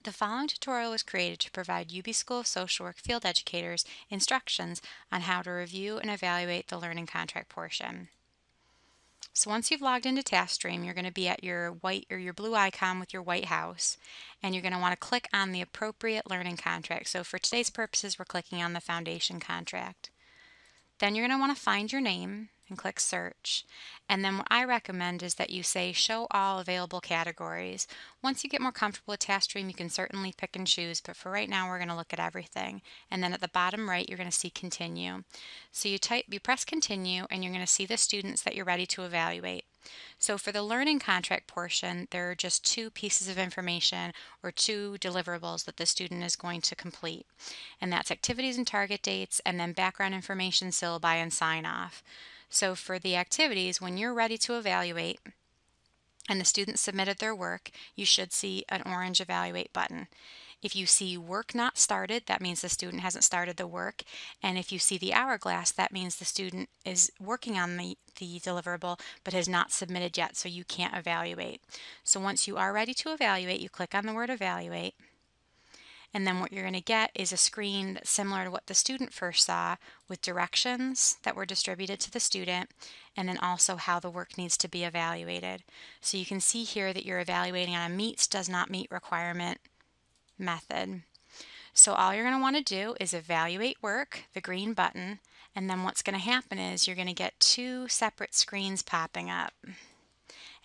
The following tutorial was created to provide UB School of Social Work field educators instructions on how to review and evaluate the learning contract portion. So once you've logged into Taskstream, you're going to be at your white or your blue icon with your white house, and you're going to want to click on the appropriate learning contract. So for today's purposes, we're clicking on the foundation contract. Then you're going to want to find your name and click search. And then what I recommend is that you say show all available categories. Once you get more comfortable with Taskstream, you can certainly pick and choose, but for right now we're going to look at everything. And then at the bottom right, you're going to see continue. So you press continue, and you're going to see the students that you're ready to evaluate. So for the learning contract portion, there are just two pieces of information or two deliverables that the student is going to complete. And that's activities and target dates, and then background information, syllabi, and sign off. So for the activities, when you're ready to evaluate and the student submitted their work, you should see an orange evaluate button. If you see work not started, that means the student hasn't started the work. And if you see the hourglass, that means the student is working on the deliverable but has not submitted yet, so you can't evaluate. So once you are ready to evaluate, you click on the word evaluate. And then what you're going to get is a screen that's similar to what the student first saw, with directions that were distributed to the student, and then also how the work needs to be evaluated. So you can see here that you're evaluating on a meets, does not meet requirement method. So all you're going to want to do is evaluate work, the green button, and then what's going to happen is you're going to get two separate screens popping up.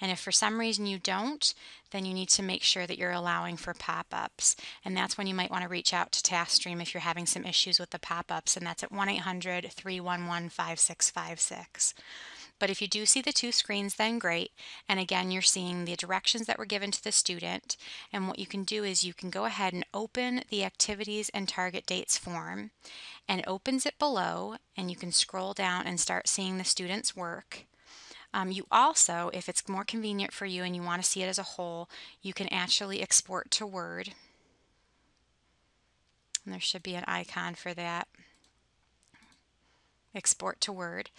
And if for some reason you don't, then you need to make sure that you're allowing for pop-ups. And that's when you might want to reach out to Taskstream if you're having some issues with the pop-ups, and that's at 1-800-311-5656. But if you do see the two screens, then great. And again, you're seeing the directions that were given to the student. And what you can do is you can go ahead and open the activities and target dates form. And it opens it below, and you can scroll down and start seeing the student's work. You also, if it's more convenient for you and you want to see it as a whole, you can actually export to Word. And there should be an icon for that. Export to Word.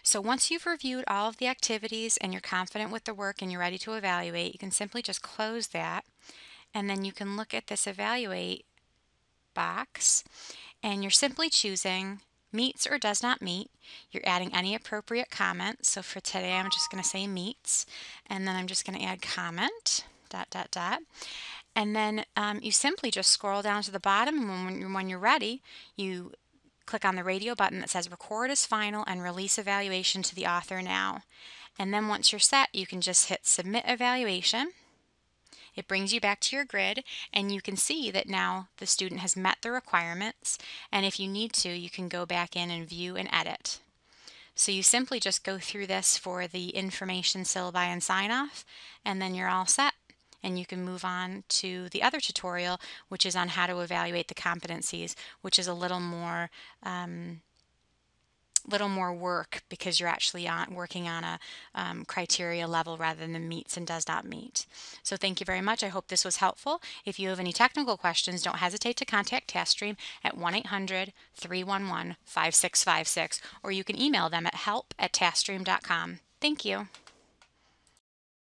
So once you've reviewed all of the activities and you're confident with the work and you're ready to evaluate, you can simply just close that, and then you can look at this evaluate box, and you're simply choosing meets or does not meet. You're adding any appropriate comments. So for today, I'm just going to say meets, and then I'm just going to add comment, ... And then you simply just scroll down to the bottom, and when you're ready, you click on the radio button that says record as final and release evaluation to the author now. And then once you're set, you can just hit submit evaluation. It brings you back to your grid, and you can see that now the student has met the requirements, and if you need to, you can go back in and view and edit. So you simply just go through this for the information, syllabi, and sign-off, and then you're all set. And you can move on to the other tutorial, which is on how to evaluate the competencies, which is a little more work because you're actually working on a criteria level rather than the meets and does not meet. So thank you very much. I hope this was helpful. If you have any technical questions, don't hesitate to contact Taskstream at 1-800-311-5656, or you can email them at help@taskstream.com. Thank you.